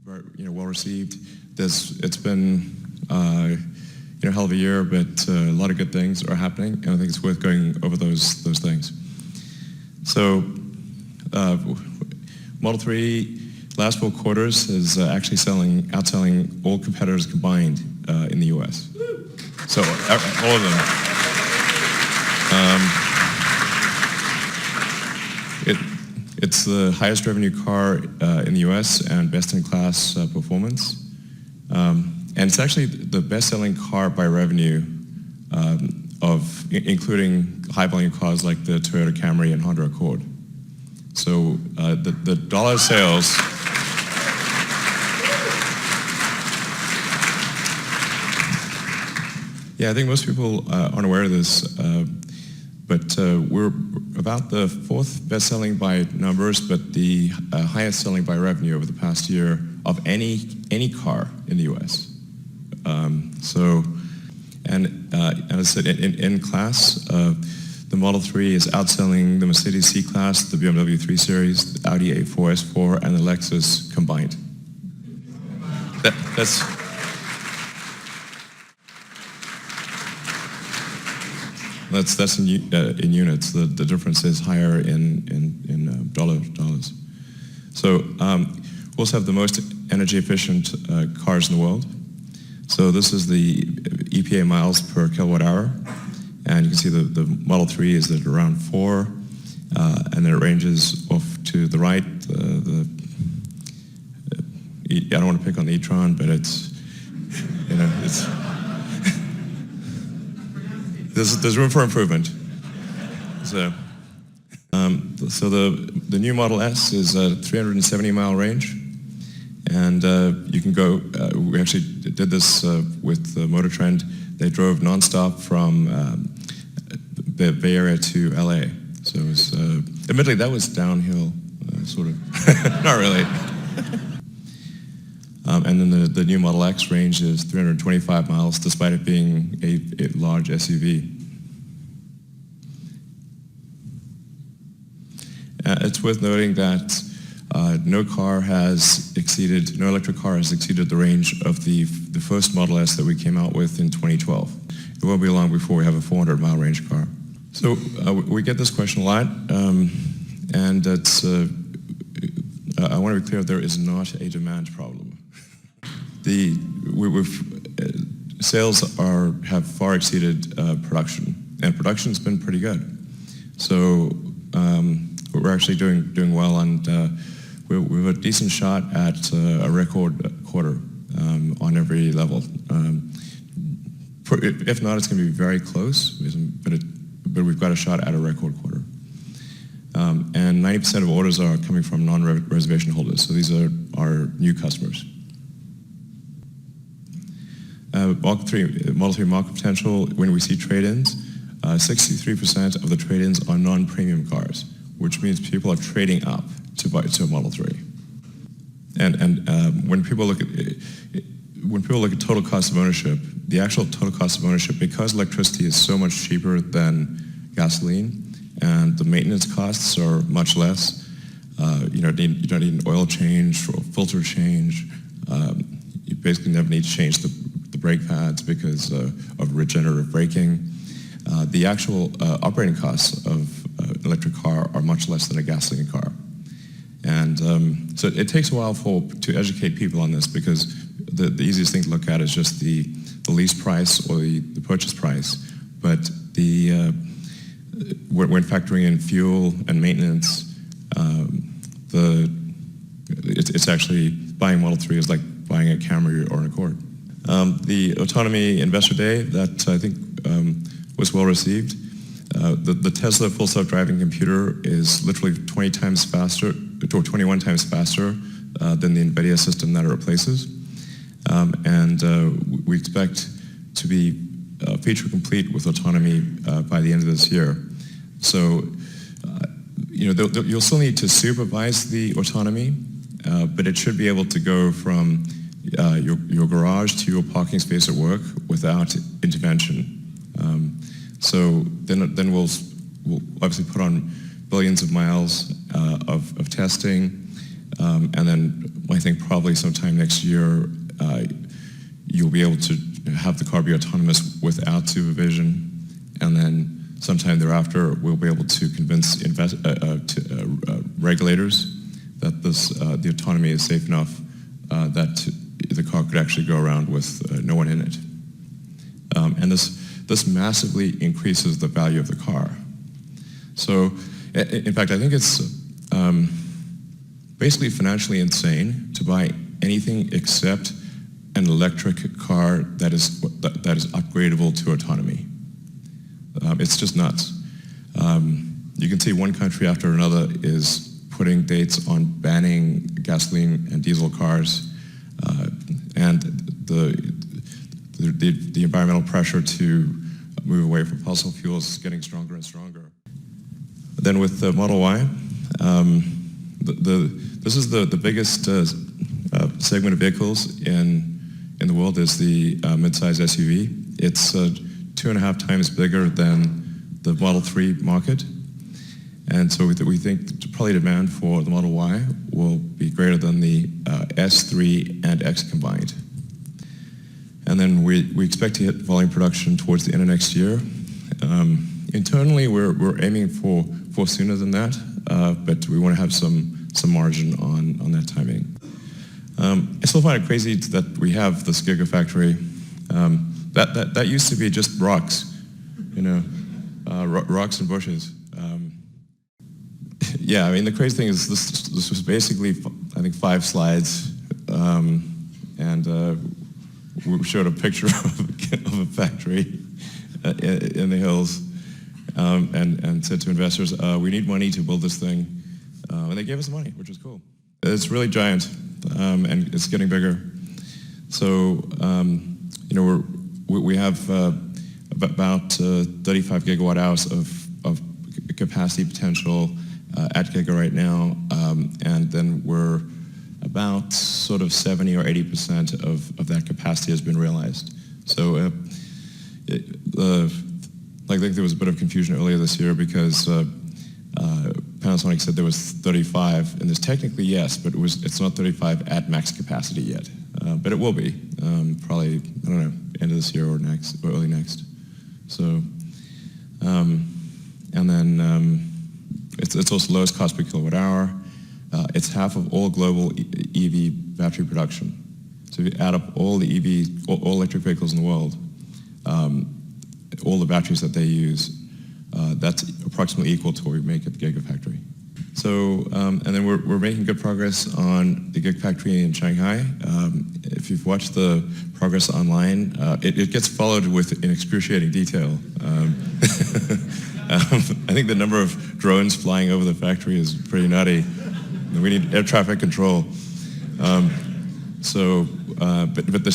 very, well received. It's been a hell of a year, but a lot of good things are happening, and I think it's worth going over those things. So, Model 3 last 4 quarters is actually outselling all competitors combined in the U.S. So all of them. It's the highest revenue car in the U.S. and best-in-class performance. And it's actually the best-selling car by revenue including high-volume cars like the Toyota Camry and Honda Accord. So the dollar sales... Yeah, I think most people aren't aware of this, but we're about the 4th best-selling by numbers, but the highest selling by revenue over the past year of any car in the U.S. And as I said, in class, the Model 3 is outselling the Mercedes C-Class, the BMW 3 Series, the Audi A4, S4, and the Lexus combined. That's in units. The difference is higher in dollars. So we also have the most energy efficient cars in the world. So this is the EPA miles per kilowatt hour, and you can see the Model 3 is at around 4, and then it ranges off to the right. I don't want to pick on the e-tron, but it's there's room for improvement. So the new Model S is a 370-mile range. And you can go, we actually did this with Motor Trend. They drove nonstop from the Bay Area to LA. So it was, admittedly, that was downhill, sort of. Not really. And then the new Model X range is 325 miles, despite it being a large SUV. It's worth noting that no electric car has exceeded the range of the first Model S that we came out with in 2012. It won't be long before we have a 400-mile range car. So we get this question a lot, and it's, I want to be clear, there is not a demand problem. Sales have far exceeded production, and production's been pretty good. So we're actually doing well, and we have a decent shot at a record quarter on every level. If not, it's going to be very close, but we've got a shot at a record quarter. And 90% of orders are coming from non-reservation holders, so these are our new customers. Model 3 market potential, when we see trade-ins, 63% of the trade-ins are non-premium cars, which means people are trading up to buy a Model 3. And when people look at total cost of ownership, the actual total cost of ownership, because electricity is so much cheaper than gasoline, and the maintenance costs are much less. You don't need an oil change or a filter change. You basically never need to change the brake pads because of regenerative braking. The actual operating costs of an electric car are much less than a gasoline car. And so it takes a while to educate people on this, because the easiest thing to look at is just the lease price or the purchase price. But when factoring in fuel and maintenance, it's actually buying Model 3 is like buying a Camry or an Accord. The Autonomy Investor Day that I think was well received. The Tesla Full Self-Driving computer is literally 21 times faster than the NVIDIA system that it replaces. And we expect to be feature complete with autonomy by the end of this year. So, you'll still need to supervise the autonomy, but it should be able to go from your garage to your parking space at work without intervention. So then we'll obviously put on billions of miles of testing. And then I think probably sometime next year, you'll be able to have the car be autonomous without supervision. And then sometime thereafter, we'll be able to convince regulators that the autonomy is safe enough that the car could actually go around with no one in it. And this massively increases the value of the car. So, in fact, I think it's basically financially insane to buy anything except an electric car that is upgradable to autonomy. It's just nuts. You can see one country after another is putting dates on banning gasoline and diesel cars, and the environmental pressure to move away from fossil fuels is getting stronger and stronger. Then with the Model Y, this is the biggest segment of vehicles in the world is the midsize SUV. It's 2.5 times bigger than the Model 3 market. And so we think probably demand for the Model Y will be greater than the S3 and X combined. And then we expect to hit volume production towards the end of next year. Internally, we're aiming for sooner than that, but we want to have some margin on that timing. I still find it crazy that we have this Gigafactory. That used to be just rocks, rocks and bushes. Yeah, I mean, the crazy thing is this was basically, I think, 5 slides, and we showed a picture of a factory in the hills, and said to investors, we need money to build this thing, and they gave us the money, which was cool. It's really giant, and it's getting bigger. So, we have about 35 gigawatt hours of capacity potential at Giga right now, and then we're about sort of 70 or 80% of that capacity has been realized. So I think there was a bit of confusion earlier this year because Panasonic said there was 35, and there's technically yes, but it's not 35 at max capacity yet. But it will be, probably, I don't know, end of this year or next, or early next. So, and then it's also lowest cost per kilowatt hour. It's half of all global EV battery production. So if you add up all the all electric vehicles in the world, all the batteries that they use, that's approximately equal to what we make at the Gigafactory. So, and then we're making good progress on the Gigafactory in Shanghai. If you've watched the progress online, it gets followed with in excruciating detail. I think the number of drones flying over the factory is pretty nutty. We need air traffic control. But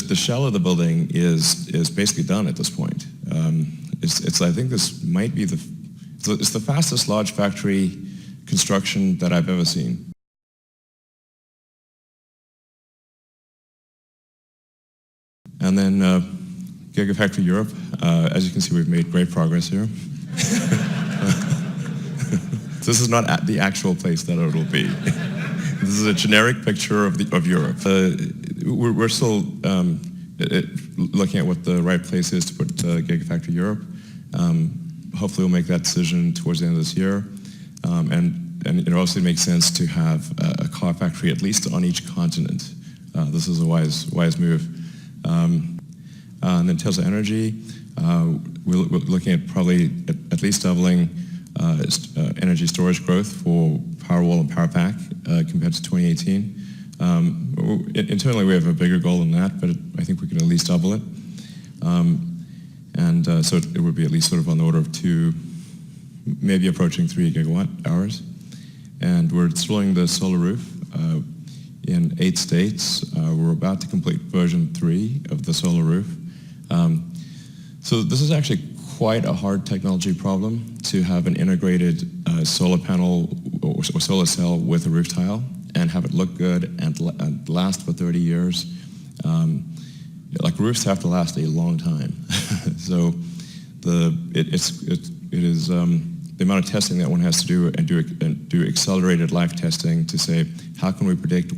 the shell of the building is basically done at this point. I think this might be it's the fastest large factory construction that I've ever seen. And then Gigafactory Europe, as you can see, we've made great progress here. This is not the actual place that it'll be. This is a generic picture of Europe. We're still looking at what the right place is to put Gigafactory Europe. Hopefully we'll make that decision towards the end of this year. And it obviously makes sense to have a car factory at least on each continent. This is a wise move. And then Tesla Energy, we're looking at probably at least doubling energy storage growth for Powerwall and Powerpack compared to 2018. Internally, we have a bigger goal than that, but I think we can at least double it. So it would be at least sort of on the order of 2, maybe approaching 3 gigawatt hours. And we're installing the solar roof in 8 states. We're about to complete version 3 of the solar roof. So this is actually quite a hard technology problem to have an integrated solar panel or solar cell with a roof tile and have it look good and last for 30 years. Like roofs have to last a long time. So it is the amount of testing that one has to do and do accelerated life testing to say, how can we predict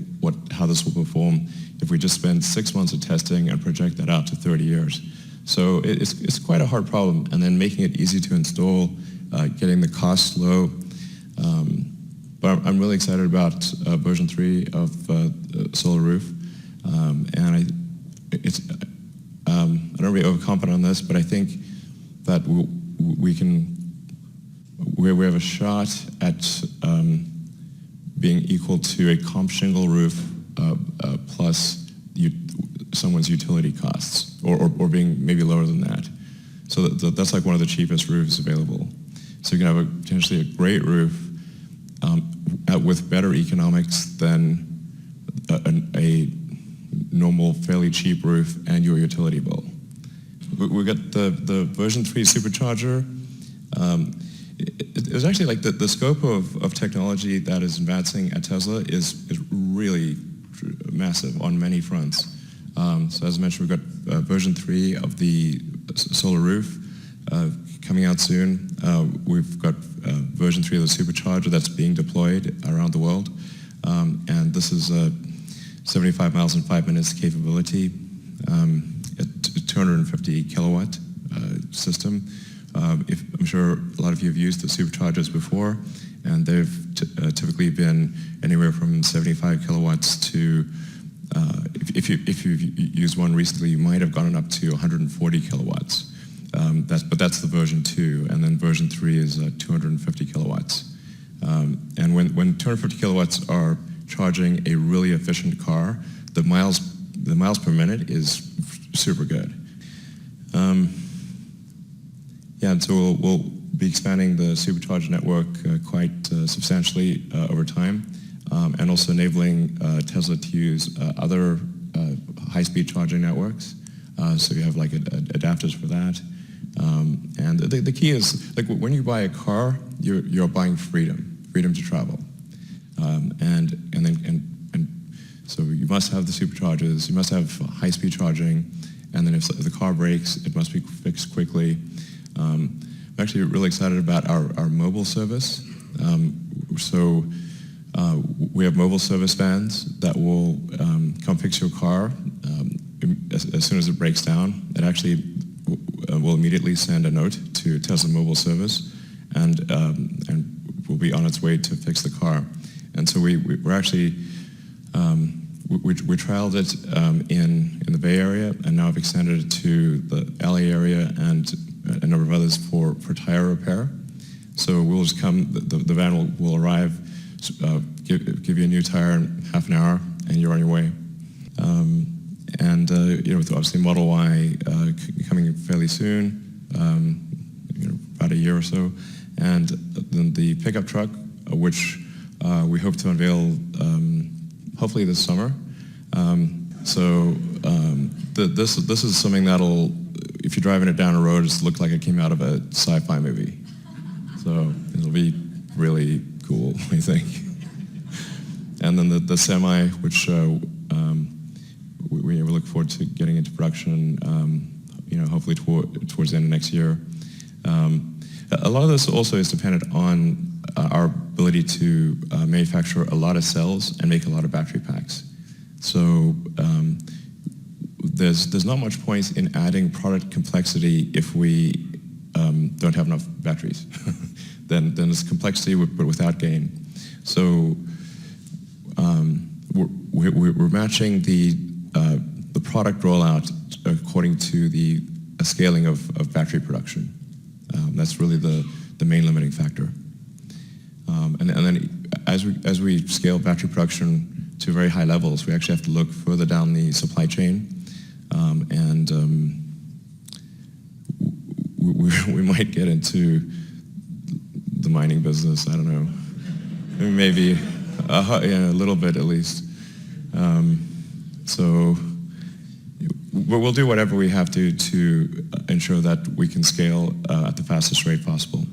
how this will perform if we just spend 6 months of testing and project that out to 30 years. So it's quite a hard problem, and then making it easy to install, getting the costs low. But I'm really excited about version 3 of Solar Roof, and I don't want to be overconfident on this, but I think that we have a shot at being equal to a comp shingle roof plus someone's utility costs, or being maybe lower than that. So that's like one of the cheapest roofs available. So you can have potentially a great roof with better economics than a normal, fairly cheap roof and your utility bill. We got the version 3 supercharger. It's actually like the scope of technology that is advancing at Tesla is really massive on many fronts. So as I mentioned, we've got version 3 of the Solar Roof coming out soon. We've got version 3 of the supercharger that's being deployed around the world. And this is a 75 miles in 5 minutes capability, a 250 kilowatt system. I'm sure a lot of you have used the superchargers before, and they've typically been anywhere from 75 kilowatts to, if you've used one recently, you might have gone up to 140 kilowatts. But that's the version 2, and then version 3 is 250 kilowatts. And when 250 kilowatts are charging a really efficient car, the miles per minute is super good. And so we'll be expanding the supercharger network quite substantially over time, and also enabling Tesla to use other high-speed charging networks. So you have like adapters for that. And the key is, like, when you buy a car, you're buying freedom to travel. So you must have the superchargers, you must have high-speed charging, and then if the car breaks, it must be fixed quickly. I'm actually really excited about our mobile service. So we have mobile service vans that will come fix your car as soon as it breaks down. It actually will immediately send a note to Tesla Mobile Service, and will be on its way to fix the car. And so we're actually we trialed it in the Bay Area, and now I've extended it to the LA area and a number of others for tire repair. So we'll just come, the van will arrive, give you a new tire in half an hour, and you're on your way. With obviously Model Y coming fairly soon, about a year or so, and then the pickup truck, which we hope to unveil hopefully this summer. This is something that'll, if you're driving it down a road, just look like it came out of a sci-fi movie. So it'll be really cool, I think. And then the semi, which we look forward to getting into production, hopefully towards the end of next year. A lot of this also is dependent on our ability to manufacture a lot of cells and make a lot of battery packs. So there's not much point in adding product complexity if we don't have enough batteries. then there's complexity but without gain. So we're matching the product rollout according to the scaling of battery production. That's really the main limiting factor. And then as we scale battery production to very high levels, we actually have to look further down the supply chain, and we might get into the mining business. I don't know, maybe a little bit at least. So we'll do whatever we have to ensure that we can scale at the fastest rate possible.